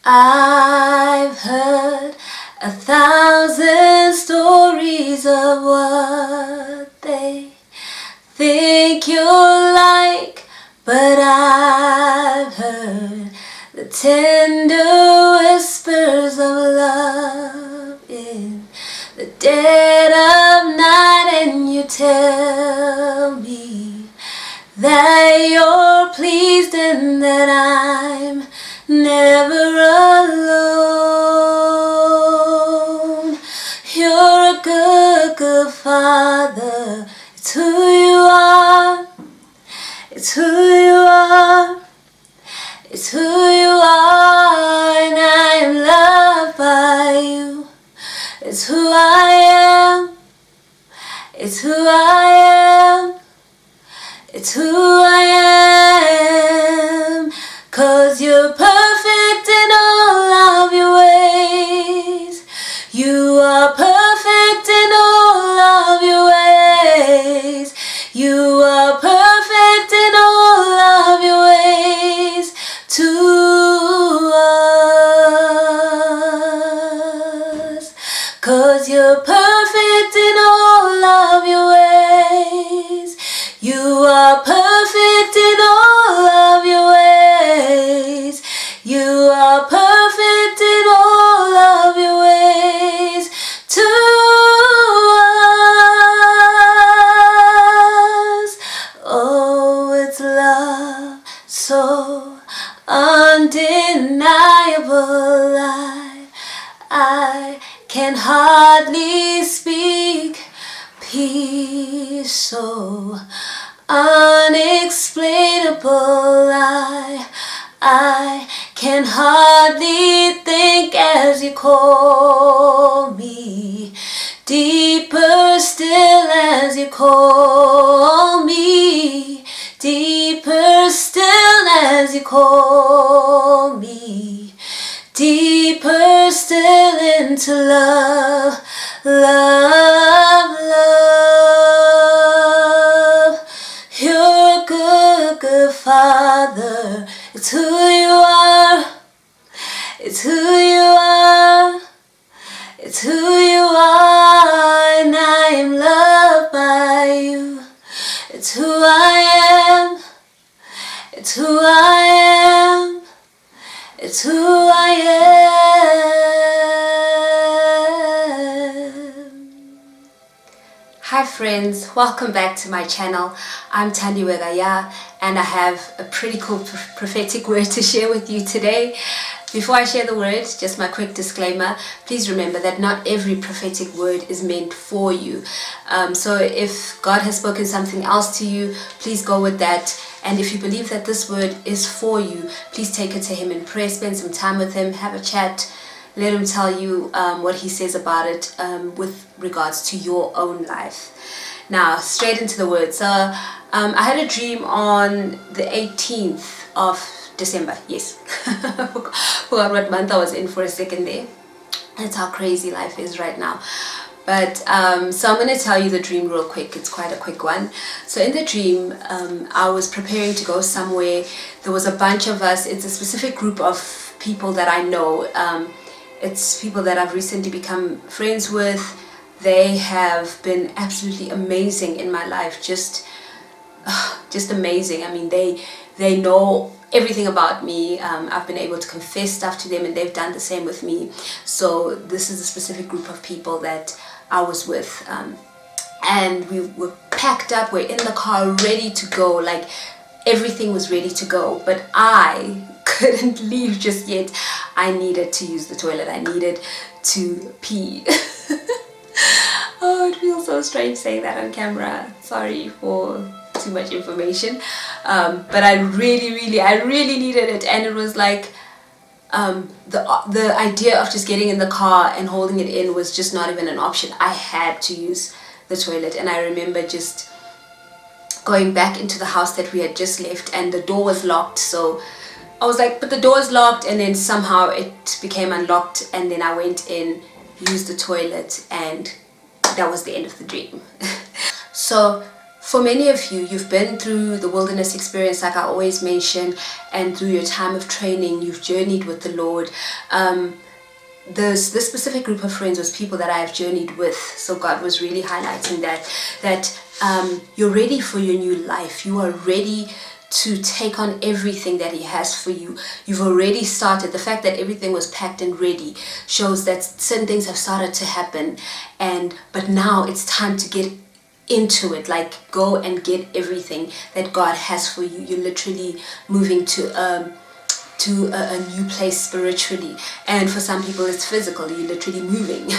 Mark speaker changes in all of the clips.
Speaker 1: I've heard 1,000 stories of what they think you're like, but I've heard the tender whispers of love in the dead of night, and you tell me that you're pleased and that I'm never alone. You're a good, good father. It's who you are. It's who you are. It's who you are, and I am loved by you. It's who I am. It's who I am. It's who I am. 'Cause you're perfect in all of your ways. You are perfect in all of your ways. You are perfect in all of your ways to us. 'Cause you're perfect in all of your ways. You are perfect in all of your ways. You are perfect in all of your ways to us. Oh, it's love so undeniable. I can hardly speak. Peace so unexplainable. I can hardly think as you call me. Deeper still as you call me. Deeper still as you call me. Deeper still into love, love, love. You're a good, good father. It's who you are. It's who you are. It's who you are, and I am loved by you. It's who I am. It's who I am. It's who I am. Hi friends, welcome back to my channel. I'm ThandiwekaYah, and I have a pretty cool prophetic word to share with you today. Before I share the word, just my quick disclaimer. Please remember that not every prophetic word is meant for you. So if God has spoken something else to you, please go with that. And if you believe that this word is for you, please take it to Him in prayer. Spend some time with Him, have a chat. Let Him tell you what He says about it with regards to your own life. Now, straight into the word. So I had a dream on the 18th of December. Yes. Forgot what month I was in for a second there. That's how crazy life is right now. But so I'm going to tell you the dream real quick. It's quite a quick one. So in the dream, I was preparing to go somewhere. There was a bunch of us. It's a specific group of people that I know. It's people that I've recently become friends with. They have been absolutely amazing in my life. Just amazing. I mean, they know everything about me. I've been able to confess stuff to them, and they've done the same with me. So this is a specific group of people that I was with, and we were packed up. We're in the car ready to go, like everything was ready to go, but I couldn't leave just yet. I needed to use the toilet. I needed to pee. Oh, it feels so strange saying that on camera. Sorry for too much information, but I really needed it. And it was like the idea of just getting in the car and holding it in was just not even an option. I had to use the toilet. And I remember just going back into the house that we had just left, and the door was locked. So I was like, but the door is locked, and then somehow it became unlocked, and then I went in, used the toilet, and that was the end of the dream. So For many of you, you've been through the wilderness experience, like I always mention, and through your time of training, you've journeyed with the Lord. This specific group of friends was people that I have journeyed with. So God was really highlighting that you're ready for your new life. You are ready to take on everything that He has for you. You've already started. The fact that everything was packed and ready shows that certain things have started to happen, but now it's time to get into it. Like, go and get everything that God has for you. You're literally moving to a new place spiritually, and for some people it's physical. You're literally moving.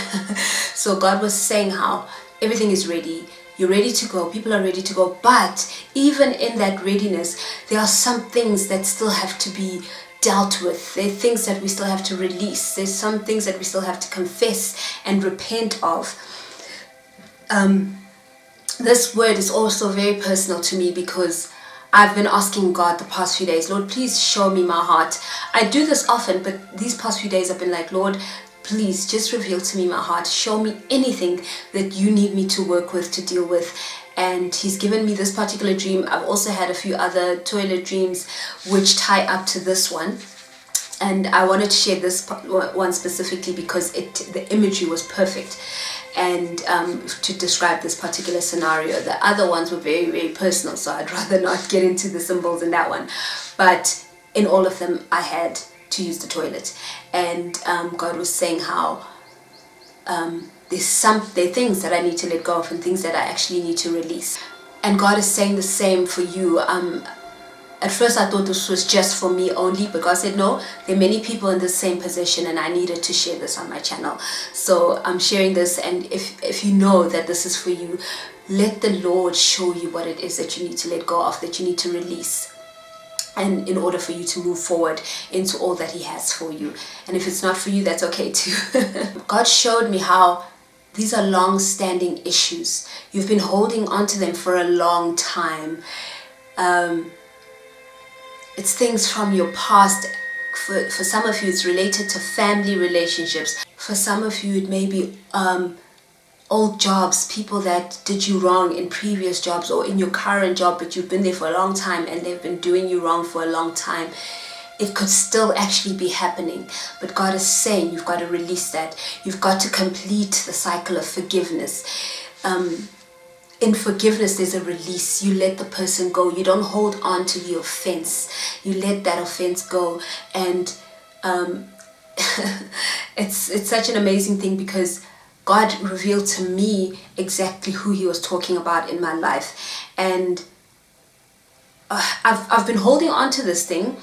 Speaker 1: So God was saying how everything is ready. You're ready to go. People are ready to go. But even in that readiness, there are some things that still have to be dealt with. There are things that we still have to release. There's some things that we still have to confess and repent of. This word is also very personal to me because I've been asking God the past few days, Lord, please show me my heart. I do this often, but these past few days I've been like, Lord, please just reveal to me my heart. Show me anything that you need me to work with, to deal with. And He's given me this particular dream. I've also had a few other toilet dreams which tie up to this one. And I wanted to share this one specifically because the imagery was perfect. And to describe this particular scenario. The other ones were very, very personal, so I'd rather not get into the symbols in that one. But in all of them, I had to use the toilet. And God was saying how there are things that I need to let go of and things that I actually need to release. And God is saying the same for you. At first I thought this was just for me only, but God said no, there are many people in the same position and I needed to share this on my channel. So I'm sharing this, and if you know that this is for you, let the Lord show you what it is that you need to let go of, that you need to release, and in order for you to move forward into all that He has for you. And if it's not for you, that's okay too. God showed me how these are long-standing issues. You've been holding on to them for a long time. It's things from your past. For some of you, it's related to family relationships. For some of you, it may be old jobs, people that did you wrong in previous jobs or in your current job, but you've been there for a long time and they've been doing you wrong for a long time. It could still actually be happening, but God is saying you've got to release that. You've got to complete the cycle of forgiveness. In forgiveness, there's a release. You let the person go. You don't hold on to the offense. You let that offense go. And it's such an amazing thing because God revealed to me exactly who He was talking about in my life. And I've been holding on to this thing,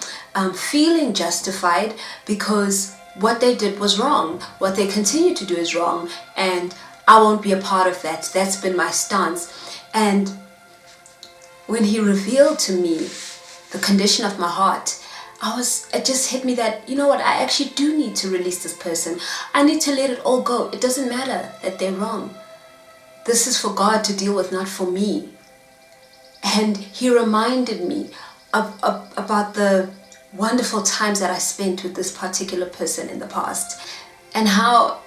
Speaker 1: feeling justified because what they did was wrong. What they continue to do is wrong. And I won't be a part of that. That's been my stance. And when He revealed to me the condition of my heart, it just hit me that, you know what, I actually do need to release this person. I need to let it all go. It doesn't matter that they're wrong. This is for God to deal with, not for me. And He reminded me about the wonderful times that I spent with this particular person in the past, and how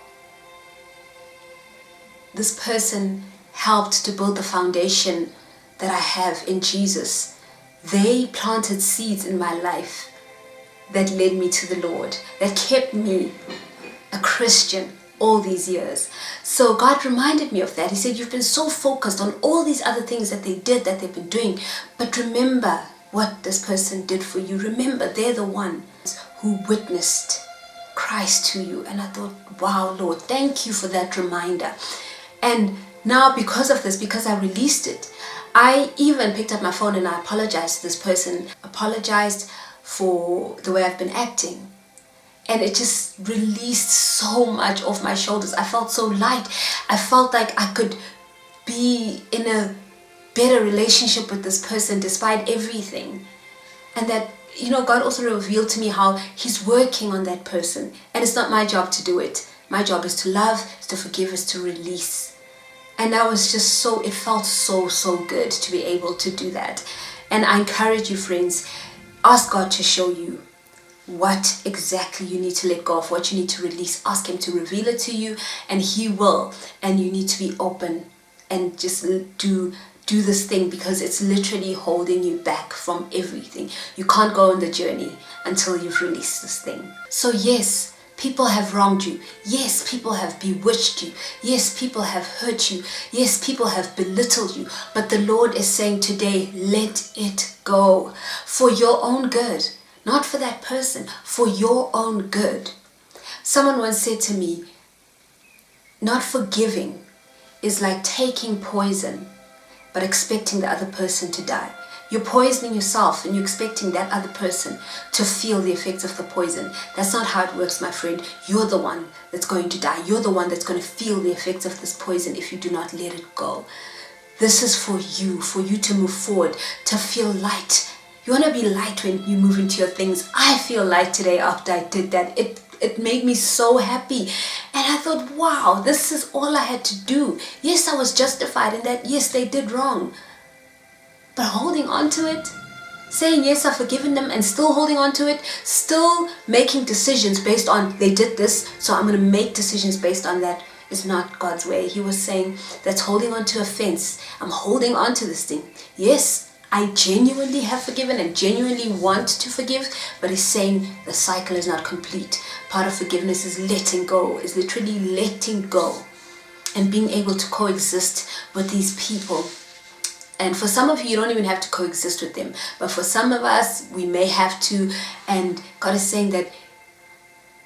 Speaker 1: this person helped to build the foundation that I have in Jesus. They planted seeds in my life that led me to the Lord, that kept me a Christian all these years. So God reminded me of that. He said, you've been so focused on all these other things that they did, that they've been doing, but remember what this person did for you. Remember, they're the ones who witnessed Christ to you. And I thought, wow, Lord, thank you for that reminder. And now because of this, because I released it, I even picked up my phone and I apologized to this person, apologized for the way I've been acting. And it just released so much off my shoulders. I felt so light. I felt like I could be in a better relationship with this person despite everything. And that, you know, God also revealed to me how He's working on that person. And it's not my job to do it. My job is to love, is to forgive, is to release. And that was just it felt so good to be able to do that. And I encourage you, friends, ask God to show you what exactly you need to let go of, what you need to release. Ask Him to reveal it to you, and He will. And you need to be open and just do do this thing because it's literally holding you back from everything. You can't go on the journey until you've released this thing. So yes, people have wronged you. Yes, people have bewitched you. Yes, people have hurt you. Yes, people have belittled you. But the Lord is saying today, let it go for your own good. Not for that person, for your own good. Someone once said to me, not forgiving is like taking poison but expecting the other person to die. You're poisoning yourself and you're expecting that other person to feel the effects of the poison. That's not how it works, my friend. You're the one that's going to die. You're the one that's going to feel the effects of this poison if you do not let it go. This is for you to move forward, to feel light. You want to be light when you move into your things. I feel light today after I did that. It made me so happy. And I thought, wow, this is all I had to do. Yes, I was justified in that. Yes, they did wrong. But holding on to it, saying yes, I've forgiven them, and still holding on to it, still making decisions based on they did this, so I'm going to make decisions based on that, is not God's way. He was saying that's holding on to offense. I'm holding on to this thing. Yes, I genuinely have forgiven and genuinely want to forgive, but he's saying the cycle is not complete. Part of forgiveness is letting go, is literally letting go and being able to coexist with these people. And for some of you, you don't even have to coexist with them. But for some of us, we may have to. And God is saying that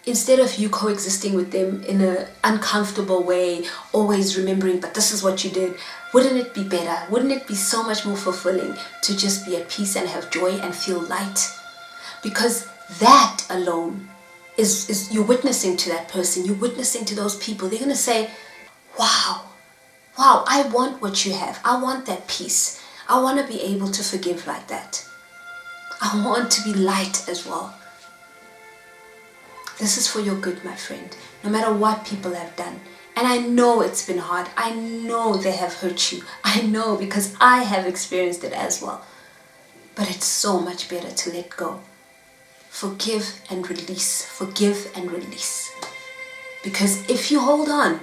Speaker 1: instead of you coexisting with them in an uncomfortable way, always remembering, but this is what you did, wouldn't it be better? Wouldn't it be so much more fulfilling to just be at peace and have joy and feel light? Because that alone is you're witnessing to that person. You're witnessing to those people. They're going to say, wow, I want what you have. I want that peace. I want to be able to forgive like that. I want to be light as well. This is for your good, my friend. No matter what people have done. And I know it's been hard. I know they have hurt you. I know because I have experienced it as well. But it's so much better to let go. Forgive and release. Forgive and release. Because if you hold on,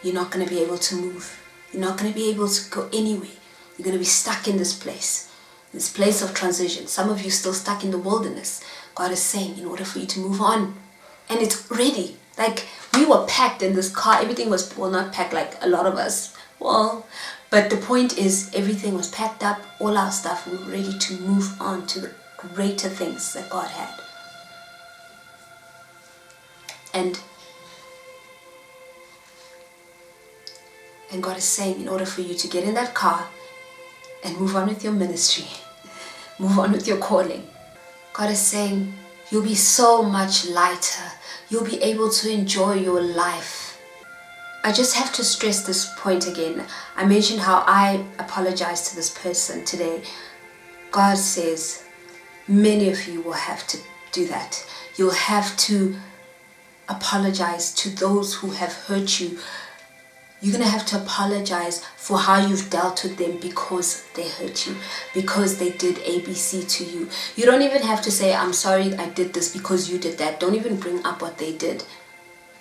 Speaker 1: you're not going to be able to move. You're not going to be able to go anywhere. You're going to be stuck in this place of transition. Some of you still stuck in the wilderness. God is saying, in order for you to move on, and it's ready. Like, we were packed in this car. Everything was, well, not packed like a lot of us. Well, but the point is, everything was packed up, all our stuff. We were ready to move on to the greater things that God had. And God is saying, in order for you to get in that car and move on with your ministry, move on with your calling, God is saying, you'll be so much lighter. You'll be able to enjoy your life. I just have to stress this point again. I mentioned how I apologized to this person today. God says, many of you will have to do that. You'll have to apologize to those who have hurt you. You're going to have to apologize for how you've dealt with them because they hurt you, because they did ABC to you. You don't even have to say, I'm sorry I did this because you did that. Don't even bring up what they did.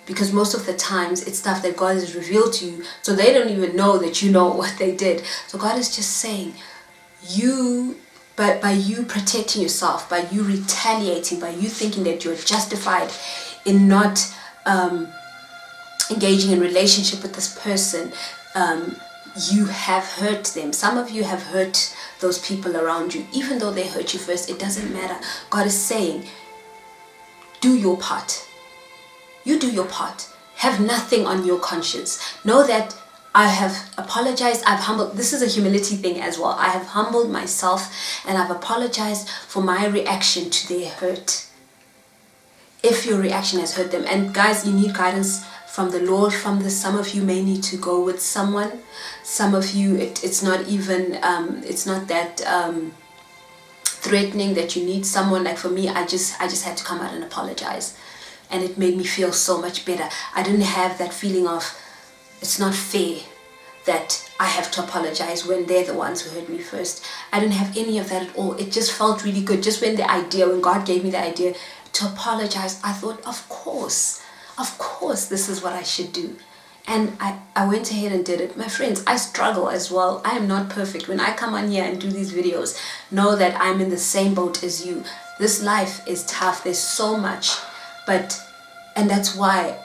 Speaker 1: Because most of the times it's stuff that God has revealed to you, so they don't even know that you know what they did. So God is just saying, by you protecting yourself, by you retaliating, by you thinking that you're justified in not engaging in relationship with this person, you have hurt them. Some of you have hurt those people around you. Even though they hurt you first, it doesn't matter. God is saying, do your part. You do your part. Have nothing on your conscience. Know that I have apologized. I've humbled. This is a humility thing as well. I have humbled myself and I've apologized for my reaction to their hurt. If your reaction has hurt them. And guys, you need guidance from the Lord from this. Some of you may need to go with someone. Some of you, it's not even, it's not that threatening that you need someone. Like for me, I just had to come out and apologize. And it made me feel so much better. I didn't have that feeling of, it's not fair that I have to apologize when they're the ones who hurt me first. I didn't have any of that at all. It just felt really good. Just when God gave me the idea to apologize, I thought, of course, this is what I should do. And I went ahead and did it. My friends, I struggle as well. I am not perfect. When I come on here and do these videos, know that I'm in the same boat as you. This life is tough. There's so much. And that's why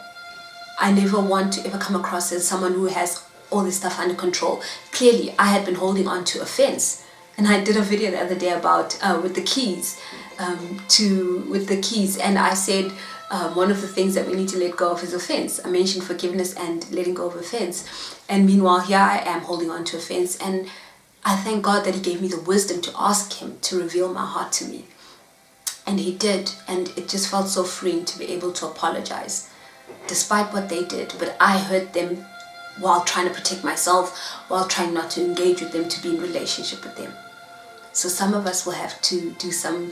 Speaker 1: I never want to ever come across as someone who has all this stuff under control. Clearly, I had been holding on to offense. And I did a video the other day about with the keys. And I said one of the things that we need to let go of is offense. I mentioned forgiveness and letting go of offense. And meanwhile, here I am holding on to offense. And I thank God that He gave me the wisdom to ask Him to reveal my heart to me. And He did. And it just felt so freeing to be able to apologize, despite what they did. But I hurt them while trying to protect myself, while trying not to engage with them, to be in relationship with them. So some of us will have to do some,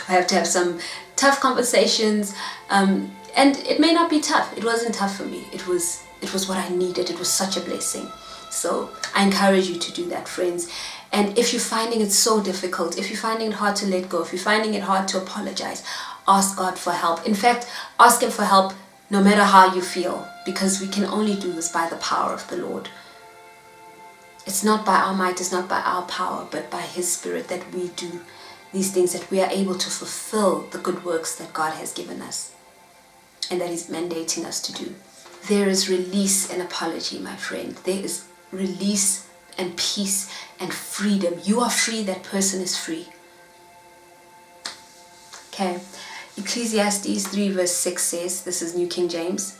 Speaker 1: have to have some tough conversations, and it may not be tough. It wasn't tough for me. It was what I needed. It was such a blessing. So I encourage you to do that, friends. And if you're finding it so difficult, if you're finding it hard to let go, if you're finding it hard to apologize, ask God for help. In fact, ask Him for help no matter how you feel, because we can only do this by the power of the Lord. It's not by our might, it's not by our power, but by His Spirit that we do these things, that we are able to fulfill the good works that God has given us and that He's mandating us to do. There is release and apology, my friend. There is release and peace and freedom. You are free, that person is free. Okay, Ecclesiastes 3 verse 6 says, this is New King James,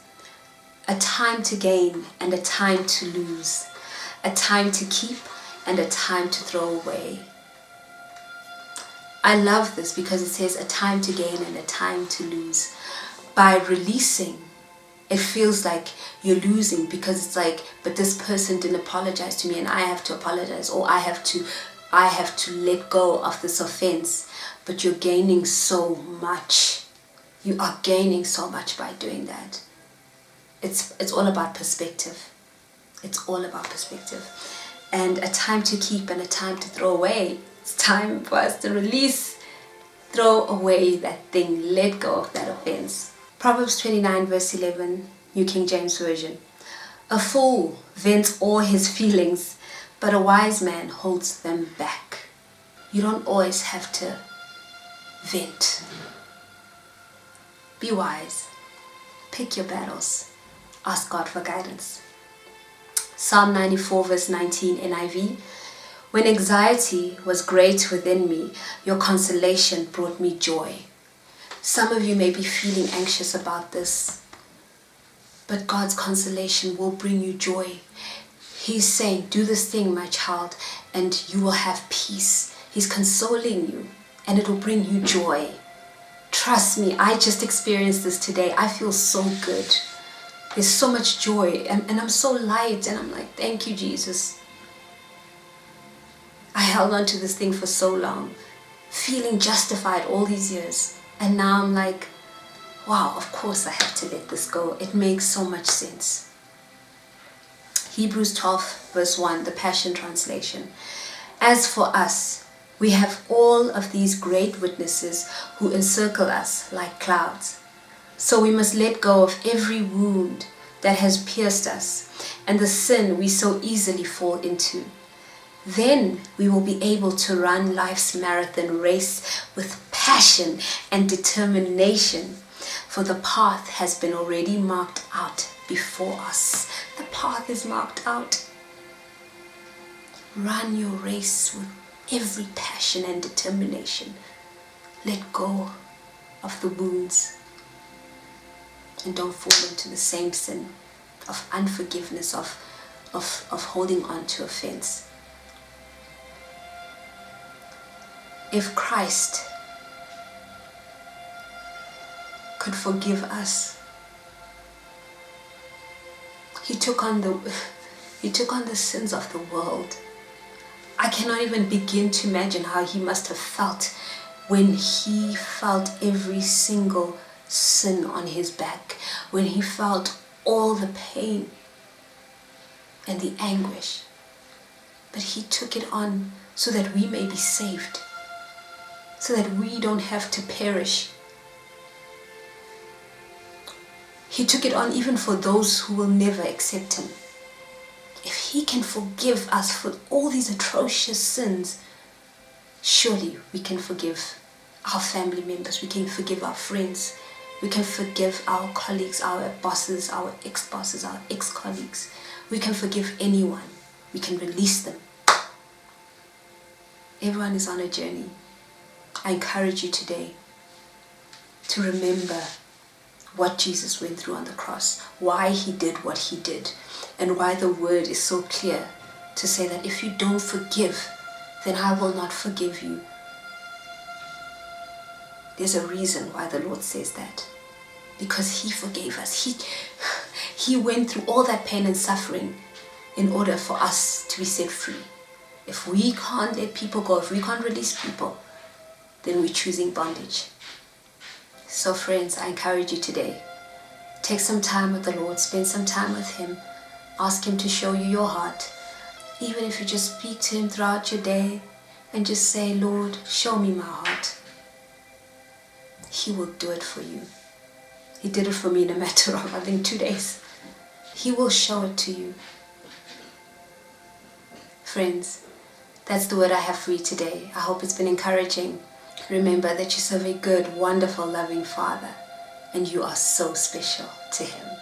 Speaker 1: a time to gain and a time to lose, a time to keep and a time to throw away. I love this because it says a time to gain and a time to lose. By releasing, it feels like you're losing, because it's like, but this person didn't apologize to me and I have to apologize, or I have to let go of this offense. But you're gaining so much. You are gaining so much by doing that. It's all about perspective. It's all about perspective. And a time to keep and a time to throw away. It's time for us to release, throw away that thing, let go of that offense. Proverbs 29 verse 11, New King James Version. A fool vents all his feelings, but a wise man holds them back. You don't always have to vent. Be wise. Pick your battles. Ask God for guidance. Psalm 94 verse 19 NIV. When anxiety was great within me, your consolation brought me joy. Some of you may be feeling anxious about this, but God's consolation will bring you joy. He's saying, do this thing, my child, and you will have peace. He's consoling you, and it will bring you joy. Trust me, I just experienced this today. I feel so good. There's so much joy, and I'm so light, and I'm like, thank you, Jesus. I held on to this thing for so long, feeling justified all these years. And now I'm like, wow, of course I have to let this go. It makes so much sense. Hebrews 12 verse 1, the Passion Translation. As for us, we have all of these great witnesses who encircle us like clouds. So we must let go of every wound that has pierced us and the sin we so easily fall into. Then we will be able to run life's marathon race with passion and determination, for the path has been already marked out before us. The path is marked out. Run your race with every passion and determination. Let go of the wounds and don't fall into the same sin of unforgiveness, of holding on to offense. If Christ could forgive us, He took on the sins of the world. I cannot even begin to imagine how He must have felt when He felt every single sin on His back, when He felt all the pain and the anguish. But He took it on so that we may be saved, so that we don't have to perish. He took it on even for those who will never accept him. If he can forgive us for all these atrocious sins, surely we can forgive our family members, we can forgive our friends, we can forgive our colleagues, our bosses, our ex-bosses, our ex-colleagues. We can forgive anyone. We can release them. Everyone is on a journey. I encourage you today to remember what Jesus went through on the cross, why he did what he did, and why the word is so clear to say that if you don't forgive, then I will not forgive you. There's a reason why the Lord says that. Because he forgave us. He went through all that pain and suffering in order for us to be set free. If we can't let people go, if we can't release people, then we're choosing bondage. So friends, I encourage you today, take some time with the Lord, spend some time with him, ask him to show you your heart. Even if you just speak to him throughout your day and just say, Lord, show me my heart. He will do it for you. He did it for me in a matter of, I think, 2 days. He will show it to you. Friends, that's the word I have for you today. I hope it's been encouraging. Remember that you serve a good, wonderful, loving Father, and you are so special to him.